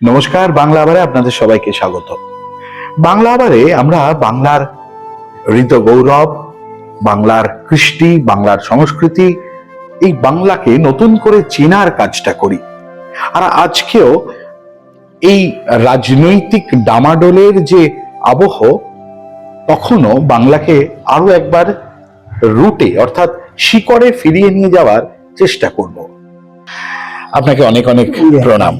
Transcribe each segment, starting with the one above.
নমস্কার, বাংলা আবারে আপনাদের সবাইকে স্বাগত। বাংলা আবারে আমরা বাংলার ঋত গৌরব, বাংলার কৃষ্টি, বাংলার সংস্কৃতি, এই বাংলাকে নতুন করে চেনার কাজটা করি। আর আজকেও এই রাজনৈতিক ডামাডোলের যে আবহ, তখনও বাংলাকে আরো একবার রুটে অর্থাৎ শিকড়ে ফিরিয়ে নিয়ে যাওয়ার চেষ্টা করব। আপনাকে অনেক অনেক প্রণাম।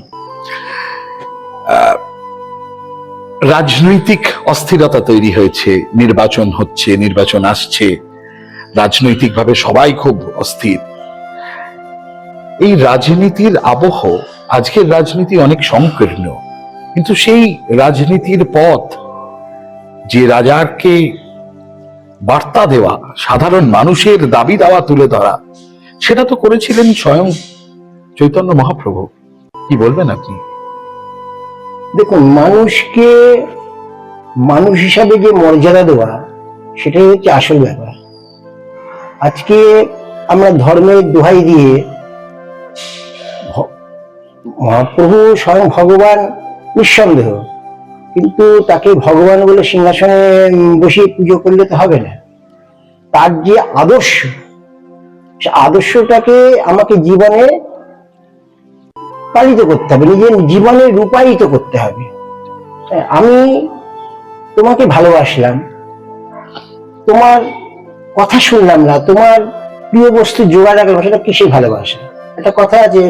রাজনৈতিক অস্থিরতা তৈরি হয়েছে, নির্বাচন হচ্ছে, নির্বাচন আসছে, রাজনৈতিকভাবে সবাই খুব অস্থির। এই রাজনীতির আবহ, আজকের রাজনীতি অনেক সংকীর্ণ, কিন্তু সেই রাজনীতির পথ, যে রাজাকে বার্তা দেওয়া, সাধারণ মানুষের দাবি দাওয়া তুলে ধরা, সেটা তো করেছিলেন স্বয়ং চৈতন্য মহাপ্রভু। কি বলবেন আপনি? দেখুন, মানুষকে মানুষ হিসাবে যে মর্যাদা দেওয়া, সেটাই হচ্ছে আসল ব্যাপার। আজকে আমরা ধর্মের দোহাই দিয়ে মহাপ্রভু স্বয়ং ভগবান নিঃসন্দেহ, কিন্তু তাকে ভগবান বলে সিংহাসনে বসিয়ে পুজো করলে তো হবে না। তার যে আদর্শ, সে আদর্শটাকে আমাকে জীবনে পালিত করতে হবে, নিজের জীবনে রূপায়িত করতে হবে। আমি তোমাকে ভালোবাসলাম, তোমার কথা শুনলাম না, তোমার প্রিয় বস্তু জোগাড় রাখলাম, সেটা কিসের ভালোবাসা? একটা কথা আছে,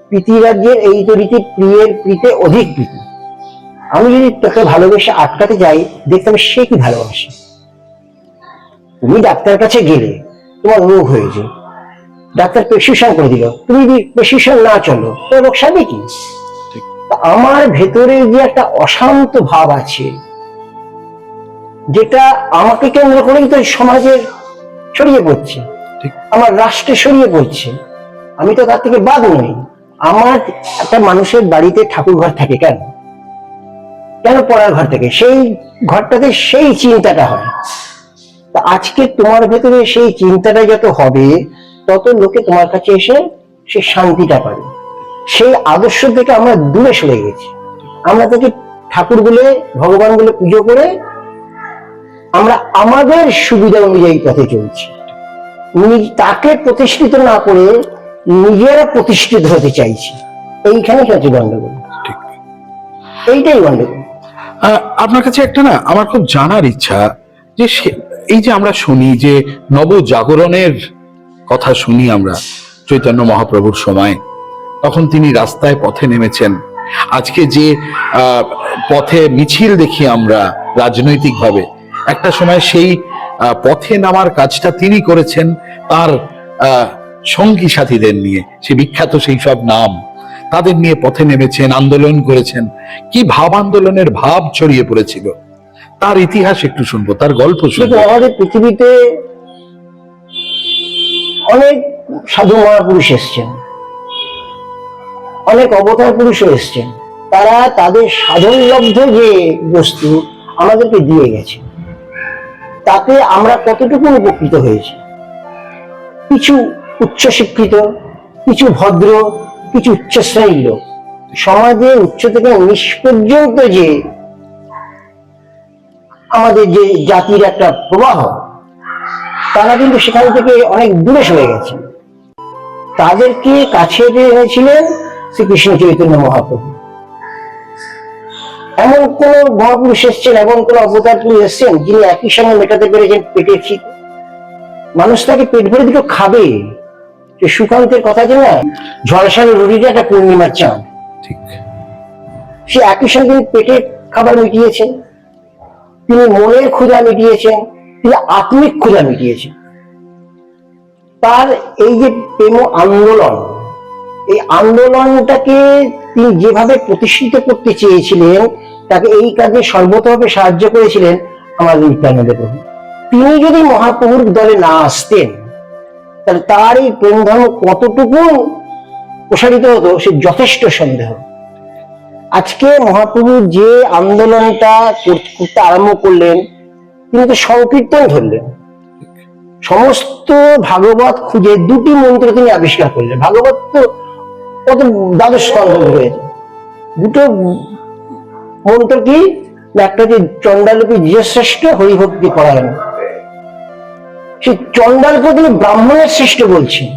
প্রীতি রাজ্যের এই তরিতে প্রিয়ের প্রীতে অধিক প্রীতি। আমি যদি তোকে ভালোবেসে আটকাতে যাই, দেখতাম সে কি ভালোবাসে। তুমি ডাক্তার কাছে গেলে, তোমার রোগ হয়েছে, ডাক্তার প্রেসক্রিপশন করে দিল, তুমি যদি প্রেসক্রিপশন না চলো, তো রোগ সারবে কি? আমার ভেতরে যে একটা অশান্ত ভাব আছে, যেটা আমাকে কেন্দ্র করেই তো সমাজের ছড়িয়ে পড়ছে, আমার রাষ্ট্রে ছড়িয়ে পড়ছে। আমি তো তার থেকে বাদ নই। আমার একটা মানুষের বাড়িতে ঠাকুর ঘর থাকে কেন? কেন পড়ার ঘর থেকে? সেই ঘরটাতে সেই চিন্তাটা হয়। তা আজকে তোমার ভেতরে সেই চিন্তাটা যত হবে, তত লোকে তোমার কাছে এসে সে শান্তিটা পাবে। সেই আদর্শ থেকে আমরা দূরে সরে গেছি। আমরা তাকে ঠাকুর বলে, ভগবান বলে পুজো করে আমরা আমাদের সুবিধা অনুযায়ী পথে চলছি। তাকে প্রতিষ্ঠিত না করে নিজেরা প্রতিষ্ঠিত হতে চাইছি। এইখানে হচ্ছে গন্ডগোল, এইটাই গন্ডগোল। আপনার কাছে একটা না আমার খুব জানার ইচ্ছা, যে এই যে আমরা শুনি যে নবজাগরণের কথা শুনি আমরা চৈতন্য মহাপ্রভুর সময়, তখন তিনি রাস্তায় পথে নেমেছেন। আজকে যে পথে মিছিল দেখি আমরা রাজনৈতিকভাবে, একটা সময় সেই পথে নামার কাজটা তিনি করেছেন তার সঙ্গী সাথীদের নিয়ে, সে বিখ্যাত সেই সব নাম, তাদের নিয়ে পথে নেমেছেন, আন্দোলন করেছেন। কি ভাব আন্দোলনের ভাব ছড়িয়ে পড়েছিল, তার ইতিহাস একটু শুনবো, তার গল্প শুনবো। আমাদের পৃথিবীতে অনেক সাধু মহাপুরুষ এসছেন, অনেক অবতার পুরুষও এসছেন। তারা তাদের সাধনলব্ধ যে বস্তু আমাদেরকে দিয়ে গেছে, তাতে আমরা কতটুকু উপকৃত হয়েছি। কিছু উচ্চশিক্ষিত, কিছু ভদ্র, কিছু উচ্চশ্রেণীর লোক, সমাজের উচ্চ থেকে নিচ পর্যন্ত যে আমাদের যে জাতির একটা প্রবাহ, তারা কিন্তু সেখান থেকে অনেক দূরে সরে গেছে। তাদেরকে কাছে এনেছিলেন শ্রীকৃষ্ণ চৈতন্য মহাপ্রভু। এমন কোন মহাপুরুষ এসছেন, এমন কোন অবতার পুরুষ এসছেন, যিনি একই সঙ্গে মেটাতে পেরেছেন পেটের খিদে। মানুষ তাকে পেট ভরে দুটো খাবে। যে সুকান্তের কথা যে না, ঝলসানো রুটিটা একটা পূর্ণিমার চাঁদ, ঠিক সে একই সঙ্গে পেটের খাবার মিটিয়েছেন, তিনি মনের ক্ষুধা মিটিয়েছেন, তিনি আত্মিক ক্ষুধা মিটিয়েছেন। তার এই যে প্রেম আন্দোলন, এই আন্দোলনটাকে তিনি যেভাবে প্রতিষ্ঠিত করতে চেয়েছিলেন, তাকে এই কাজে সর্বতভাবে সাহায্য করেছিলেন আমাদের নিত্যানন্দ প্রভু। তিনি যদি মহাপ্রভুর দলে না আসতেন, তাহলে তার এই প্রেম ধর্ম কতটুকু প্রসারিত হতো সে যথেষ্ট সন্দেহ। আজকে মহাপ্রভু যে আন্দোলনটা করতে আরম্ভ করলেন, তিনি তো সংকীর্তন ধরলেন। সমস্ত ভাগবত খুঁজে দুটি মন্ত্র তিনি আবিষ্কার করলেন। ভাগবত তো কত দ্বাদশ স্কন্ধ হয়েছে, দুটো মন্ত্র কি, একটা যে চণ্ডালপি শ্রেষ্ঠ হরিভক্তি পরায়ণ, সে চণ্ডালকে তিনি ব্রাহ্মণের শ্রেষ্ঠ বলছেন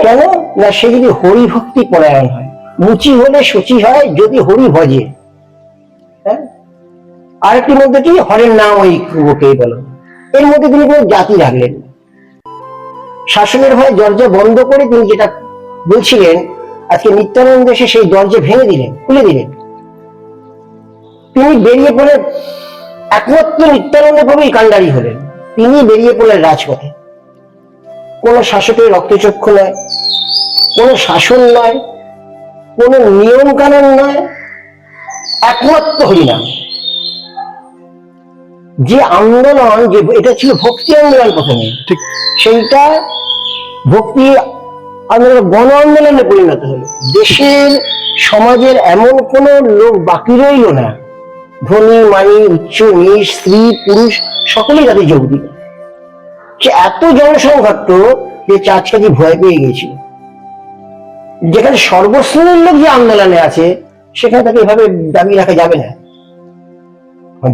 কেন না, সে যদি হরিভক্তি পরায়ণ হয়, মুচি হলে সচি হয় যদি হরি ভজে। হ্যাঁ, আরেকটি মধ্যে কি, হরের নাম ওই কে বলো। এর মধ্যে তিনি কোনো জাতি রাখলেন, শাসনের ভয়ে দরজা বন্ধ করে তিনি যেটা বলছিলেন, আজকে নিত্যানন্দ এসে সেই দরজা ভেঙে দিলেন, খুলে দিলেন। তিনি বেরিয়ে পড়ে, একমাত্র নিত্যানন্দ প্রভুই কাণ্ডারি হলেন, তিনি বেরিয়ে পড়লেন রাজপথে। কোন শাসকের রক্তচক্ষু নয়, কোন শাসন নয়, কোন নিয়ম কানুন নয়, একমাত্র হরিনাম। যে আন্দোলন, যে এটা ছিল ভক্তি আন্দোলন প্রথমে, ঠিক সেইটা ভক্তি আন্দোলন গণ আন্দোলনে পরিণত হলো। দেশের সমাজের এমন কোন লোক বাকি রইল না, ধনী মানি উচ্চ নীচ স্ত্রী পুরুষ সকলেই তাদের যোগ দিল। সে এত জনসংঘাত যে চাঁচকাজি ভয় পেয়ে গেছিল। যেখানে সর্বশ্রেণীর লোক যে আন্দোলনে আছে, সেখানে তাকে এভাবে দাবি রাখা যাবে না।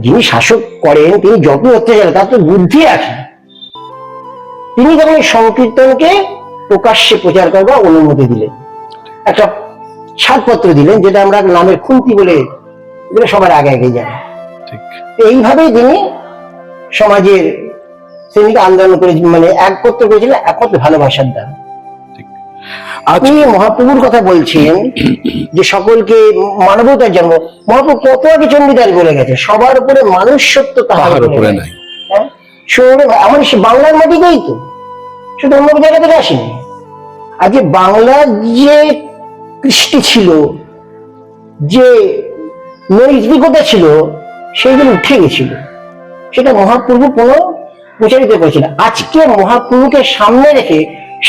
যিনি শাসক করেন, তিনি যত অত্যাচার, তার তো বুদ্ধি আছে। তিনি তখন সংকীর্তনকে প্রকাশ্যে প্রচার করবার অনুমতি দিলেন, একটা ছাড়পত্র দিলেন, যেটা আমরা নামের খুন্তি বলে সবার আগে আগে যাই। এইভাবেই তিনি সমাজের শ্রেণীকে আন্দোলন করে, মানে একত্র করেছিলেন, একত্র ভালোবাসার দ্বারা। আপনি মহাপ্রভুর কথা বলছেন যে সকলকে মানবতার জন্ম, মহাপ্রভু কত আগে চণ্ডীদাস বলে গেছে, সবার উপরে মানুষ সত্য তাহার উপরে নাই। আমার বাংলার মাটিতেই তো, শুধু অন্য জায়গা থেকে আসেনি। আজকে বাংলার যে কৃষ্টি ছিল, যে নৈতিকতা ছিল, সেইগুলো উঠে গেছিল, সেটা মহাপ্রভু কোনো প্রচারিত করেছিল। আজকে মহাপ্রভুকে সামনে রেখে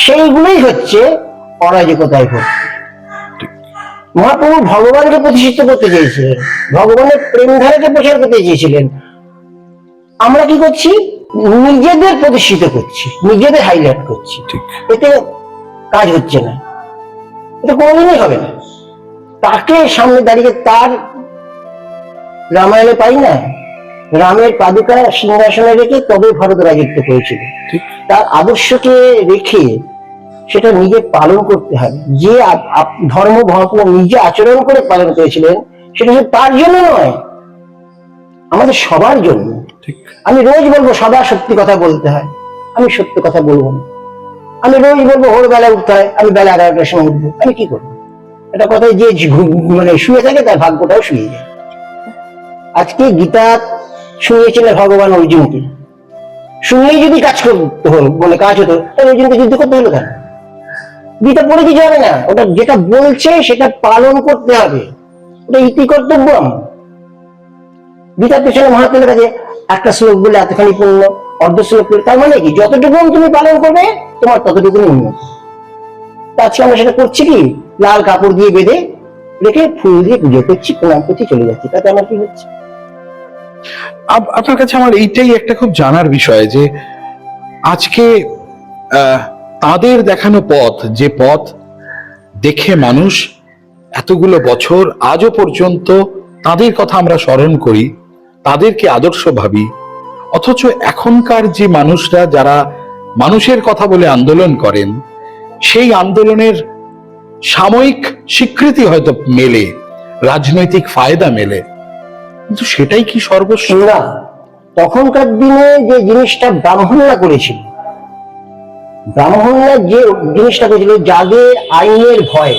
সেইগুলোই হচ্ছে অরাজকতায় ভর্তি। মহাপ্রভু ভগবানকে প্রতিষ্ঠিত করতে চেয়েছিলেন, ভগবানের প্রেম ধারাকে প্রচার করতে চেয়েছিলেন। আমরা কি করছি, নিজেদের প্রতিষ্ঠিত করছি, নিজেদের হাইলাইট করছি, এতে কাজ হচ্ছে না, এটা কোনোদিনই হবে না। তাকে সামনে দাঁড়িয়ে, তার রামায়ণে পাই না, রামের পাদুকা সিংহাসনে রেখে তবে ভারত রাজত্ব করেছিল। তার আদর্শকে রেখে সেটা নিজে পালন করতে হবে। যে ধর্ম মহাপ্রভু নিজে আচরণ করে পালন করেছিলেন, সেটা শুধু তার জন্য নয়, আমাদের সবার জন্য। আমি রোজ বলবো সদা সত্যি কথা বলতে হয়, আমি সত্য কথা বলবো না। আমি রোজ বলবো ভোর বেলা উঠতে হয়, আমি বেলা 11টার সময় উঠবো, আমি কি করবো? এটা কথায় যে মানে শুয়ে থাকে তার ভাগ্যটাও শুয়ে যায়। আজকে গীতা শুনিয়েছিলেন ভগবান অর্জুনকে, শুনিয়েই যদি কাজ করতে হলো, বলে কাজ হতো, তাহলে অর্জুনকে যুদ্ধ করতে হলো কেন? গীতা পড়ে কিছু হবে না, ওটা যেটা বলছে সেটা পালন করতে হবে, ওটা ইতি কর্তব্য। গীতার পেছনে মহাত্মার কাছে একটা শ্লোক বলে এতখানি পূর্ণ, অর্ধ শ্লোক বলে, তার মানে কি, যতটুকু তুমি পালন করবে তোমার ততটুকু উন্নত। আজকে আমরা সেটা করছি কি, লাল কাপড় দিয়ে বেঁধে রেখে ফুল দিয়ে পুজো করছি, প্রণাম করছি, চলে যাচ্ছি, তাতে আমার কি হচ্ছে? আপনার কাছে আমার এইটাই একটা খুব জানার বিষয় যে আজকে তাদের দেখানো পথ, যে পথ দেখে মানুষ এতগুলো বছর আজও পর্যন্ত তাদের কথা আমরা স্মরণ করি, তাদেরকে আদর্শ ভাবি, অথচ এখনকার যে মানুষরা যারা মানুষের কথা বলে আন্দোলন করেন, সেই আন্দোলনের সাময়িক স্বীকৃতি হয়তো মেলে, রাজনৈতিক ফায়দা মেলে, কিন্তু সেটাই কি সর্বস্ব? না, তখনকার দিনে যে জিনিসটা ব্রাহ্মণরা করেছিল, ব্রাহ্মণরা যে জিনিসটা করেছিল, যাদের আইনের ভয়,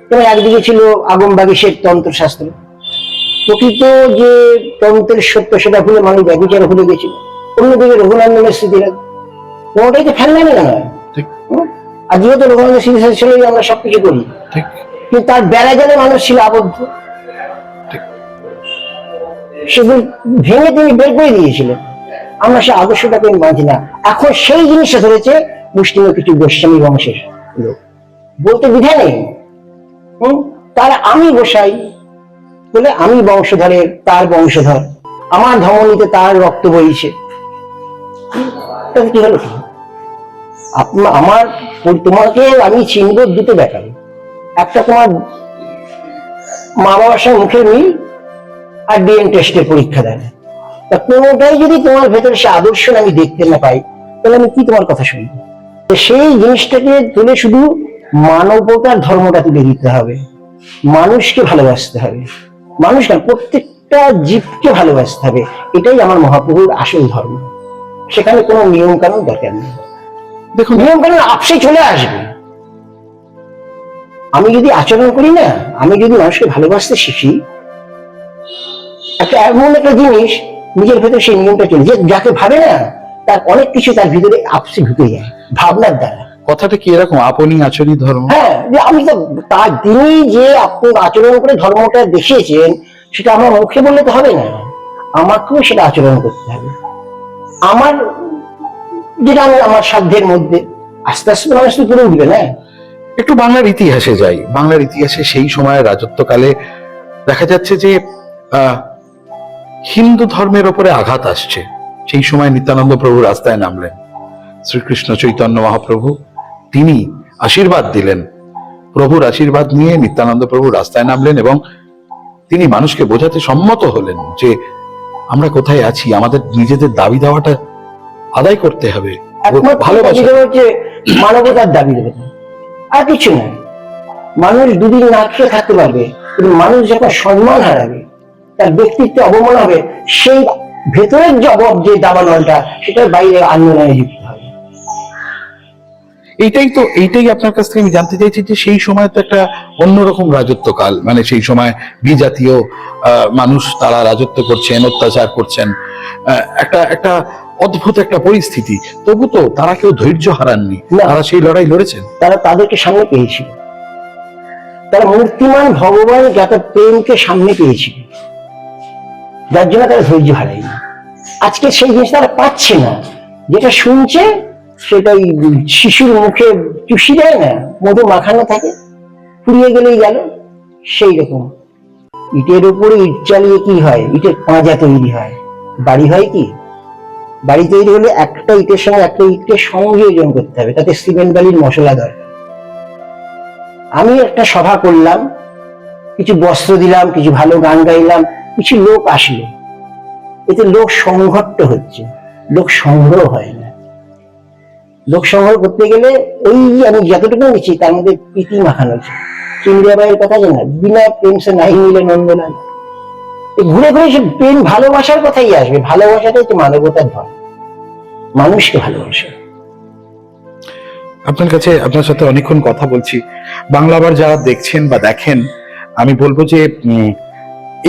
যেমন একদিকে ছিল আগমবাগীশের তন্ত্রশাস্ত্র, প্রকৃত যে তন্ত্রের সত্য সেটা ভুলে মানুষ ব্যভিচার ভুলে গেছিল, অন্যদিকে রঘুনন্দনের স্মৃতিরা, কোনোটাই তো ফেলনা মেলে নয়। আর যেহেতু রঘুনন্দন স্মৃতি ছিল আমরা সবকিছু করি, কিন্তু তার বেলা জালে মানুষ ছিল আবদ্ধ, সেগুলো ভেঙে তিনি বের করে দিয়েছিলেন। আমরা সে আদর্শটাকে মানছি না। এখন সেই জিনিসটা ধরেছে মুসলিম কিছু গোস্বামী বংশের লোক, বলতে দ্বিধা নেই, তারা আমি গোসাই বলে, আমি বংশধরের, তার বংশধর, আমার ধমনীতে তার রক্ত বইছে, কি হলো? আমার তোমাকে আমি চিনব দুটো ব্যাপারে, একটা তোমার মা বাবার সঙ্গে মুখের মিল আর ডিএনএ টেস্টের পরীক্ষা দেয় না। তা কোনোটাই যদি তোমার ভেতরে সে আদর্শ আমি দেখতে না পাই, তাহলে আমি কি তোমার কথা শুনবো? সেই জিনিসটাকে তুলে শুধু মানবতার ধর্মটা তুলে দিতে হবে, মানুষকে ভালোবাসতে হবে, মানুষ না প্রত্যেকটা জীবকে ভালোবাসতে হবে। এটাই আমার মহাপ্রভুর আসল ধর্ম। সেখানে কোনো নিয়ম কানুন দরকার নেই। দেখুন, নিয়ম কানুন আপসে চলে আসবে। আমি যদি আচরণ করি না, আমি যদি মানুষকে ভালোবাসতে শিখি, একটা এমন একটা জিনিস নিজের ভেতরে সেই নিয়মটা চলে, যে যাকে ভাবে না তার অনেক কিছু তার ভিতরে আপসে ঢুকে যায় ভাবনার দ্বারা। কথাটা কি এরকম, আপনি আচরণই ধর্ম? হ্যাঁ, যে আমি তো তার তিনি যে আপনি আচরণ করে ধর্মটা দেখিয়েছেন, সেটা আমার মুখে বললে তো হবে না, আমাকেও সেটা আচরণ করতে হবে। আমার যেটা আমি আমার সাধ্যের মধ্যে, আস্তে আস্তে মানুষ তো পুরো উঠবে না। একটু বাংলার ইতিহাসে যাই। বাংলার ইতিহাসে সেই সময় রাজত্বকালে দেখা যাচ্ছে যে হিন্দু ধর্মের ওপরে আঘাত আসছে। সেই সময় নিত্যানন্দ প্রভু রাস্তায় নামলেন, শ্রীকৃষ্ণ চৈতন্য মহাপ্রভু তিনি আশীর্বাদ দিলেন। প্রভুর আশীর্বাদ নিয়ে নিত্যানন্দ প্রভু রাস্তায় নামলেন এবং তিনি মানুষকে বোঝাতে সম্মত হলেন যে আমরা কোথায় আছি, আমাদের নিজেদের দাবি দেওয়াটা আদায় করতে হবে, ভালোবাসা হচ্ছে মানবতার দাবি দেবে, আর কিছু না। মানুষ দুদিন না খেয়ে থাকতে পারবে, কিন্তু মানুষ যখন সম্মান হারাবে, তার ব্যক্তিত্ব অবমান হবে, সেই ভেতরের জবাব যে দাবানলটা, সেটার বাইরে আন্দোলনে যুক্ত হবে। এইটাই আপনার কাছ থেকে আমি জানতে চাইছি যে সেই সময় তো একটা অন্যরকম রাজত্বকাল, মানে সেই সময় বিজাতীয় মানুষ তারা রাজত্ব করছেন, অত্যাচার করছেন, একটা অদ্ভুত একটা পরিস্থিতি। তবু তো তারা কেউ ধৈর্য হারাননি, তারা সেই লড়াই লড়েছেন। তারা তাদেরকে সামনে পেয়েছিল, তারা মূর্তিমান ভগবান যত প্রেমকে সামনে পেয়েছিল, যার জন্য তারা ধৈর্য হারায়নি। আজকে সেই জিনিস তারা পাচ্ছে না, যেটা শুনছে সেটাই শিশুর মুখে চুষি দেয় না, মধু মাখানো থাকে, ফুরিয়ে গেলেই গেল। সেই রকম ইটের উপরে ইট চালিয়ে কি হয়, ইটের পাঁজা তৈরি হয়, বাড়ি হয় কি? বাড়ি তৈরি হলে একটা ইটের সঙ্গে একটা ইটকে সংযোজন করতে হবে, তাতে সিমেন্ট বালির মশলা দরকার। আমি একটা সভা করলাম, কিছু বস্ত্র দিলাম, কিছু ভালো গান গাইলাম, কিছু লোক আসলো, এতে লোক সংঘট্ট হচ্ছে, লোক সংগ্রহ হয় না। লোক সংগ্রহ করতে গেলে ওই আমি যতটুকু নিচ্ছি তার মধ্যে প্রীতি মাখানো হচ্ছে। ইন্দিরাবাইয়ের কথা জানা, বিনা প্রেম সে নাই মিলে নন্দলাল। ঘুরে ঘুরে সে প্রেম ভালোবাসার কথাই আসবে। ভালোবাসাটা হচ্ছে মানবতার ধর্ম, মানুষকে ভালোবাসা। আপনার সাথে অনেকক্ষণ কথা বলছি। বাংলা আবার যারা দেখছেন বা দেখেন, আমি বলবো যে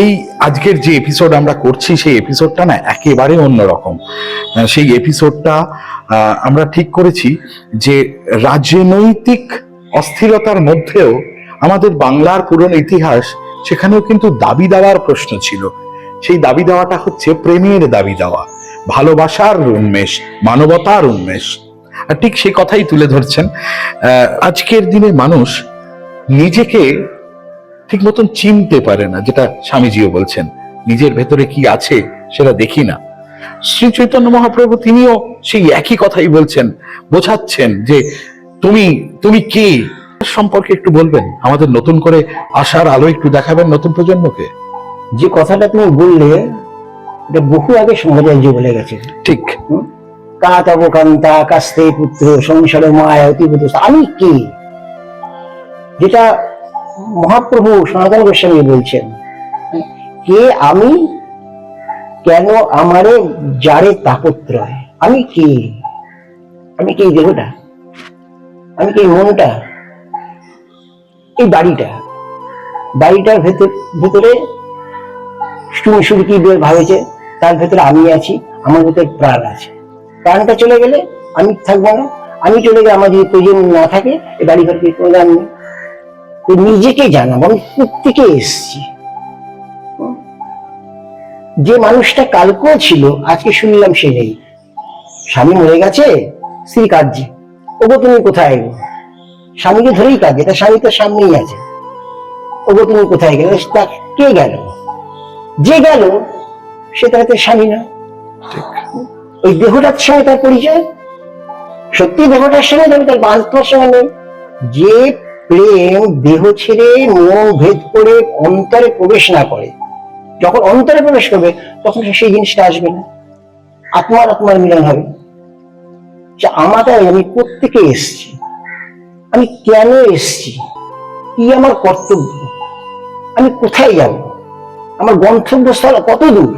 এই আজকের যে এপিসোড আমরা করছি, সেই এপিসোডটা না একেবারে অন্যরকম। সেই এপিসোডটা আমরা ঠিক করেছি যে রাজনৈতিক অস্থিরতার মধ্যেও আমাদের বাংলার পুরনো ইতিহাস, সেখানেও কিন্তু দাবি দেওয়ার প্রশ্ন ছিল। সেই দাবি দেওয়াটা হচ্ছে প্রেমের দাবি দেওয়া, ভালোবাসার উন্মেষ, মানবতার উন্মেষ। আর ঠিক সেই কথাই তুলে ধরছেন। আজকের দিনে মানুষ নিজেকে ঠিক মতন চিনতে পারে না, যেটা স্বামীজিও বলছেন, নিজের ভেতরে কি আছে সেটা দেখি না। শ্রী চৈতন্য মহাপ্রভু তিনিও সেই একই কথাই বলছেন, বোঝাচ্ছেন যে তুমি কে সম্পর্কে একটু বলবেন, আমাদের নতুন করে আশার আলো একটু দেখাবেন নতুন প্রজন্মকে। যে কথাটা তুমি বললে, এটা বহু আগে সমাচার্য বলে গেছে। ঠিক, কাতব কান্তা কাস্তে পুত্র সংসার মায়া অতিপুত্র। আমি কে, যেটা মহাপ্রভু সনাতন গোস্বামী বলছেন, কে আমি, কেন আমারে যারে তাপত্রয়। আমি কে? আমি কে? দেহটা, আমি কে? মনটা, এই বাড়িটার ভেতরে শুরু কি ভাবেছে, তার ভেতরে আমি আছি, আমার ভেতরে প্রাণ আছে। প্রাণটা চলে গেলে আমি থাকবো না, আমি চলে গেলে আমার যদি প্রয়োজন না থাকে, এই বাড়ি ঘর কোনো দাম নেই। নিজেকে জানাবো আমি প্রত্যেকে এসছি। যে মানুষটা কালকেও ছিল, আজকে শুনলাম সে নেই। স্বামী মরে গেছে, স্ত্রী কাঁদছে, ওগো তুমি কোথায় গো? স্বামীকে ধরেই কাঁদছে, তার স্বামী তো সামনেই আছে। ওগো তুমি কোথায় গেলে? তা কে গেল? যে গেল সে তার স্বামী না। ওই দেহটার সঙ্গে তার পরিচয়, সত্যি দেহটার সঙ্গে, তার বাস্তবের সঙ্গে নেই। যে প্রেম দেহ ছেড়ে মন ভেদ করে অন্তরে প্রবেশ না করে, যখন অন্তরে প্রবেশ করবে তখন সেই জিনিসটা আসবে না, আত্মার আত্মার মিলন হবে। যে আমাকে আমি প্রত্যেকে এসছি, আমি কেন এসছি, কি আমার কর্তব্য, আমি কোথায় যাব, আমার গন্তব্যস্থল কত দূর,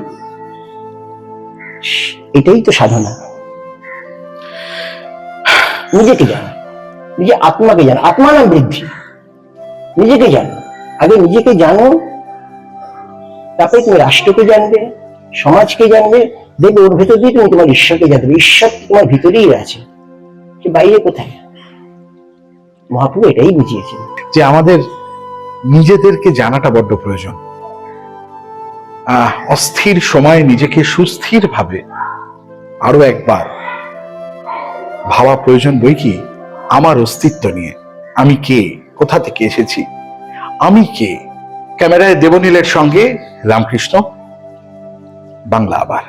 এটাই তো সাধনা। নিজেকে জানা, নিজে আত্মাকে জানা, আত্মা নাম বৃদ্ধি। নিজেকে জানো, আগে নিজেকে জানো, তারপরে তুমি রাষ্ট্রকে জানবে, সমাজকে জানবে, দেখবে ওর ভেতর দিয়ে তুমি তোমার ঈশ্বরকে জানবে। ঈশ্বর তোমার ভিতরেই আছে, সে বাইরে কোথায়। মহাপ্রভু এটাই বুঝিয়েছেন যে আমাদের নিজেদেরকে জানাটা বড্ড প্রয়োজন। অস্থির সময়ে নিজেকে সুস্থির ভাবে আরো একবার ভাবা প্রয়োজন। বই কি আমার অস্তিত্ব নিয়ে, আমি কে, কোথা থেকে এসেছি, আমি কে। ক্যামেরায় দেবনীলের সঙ্গে রামকৃষ্ণ, বাংলা আবার।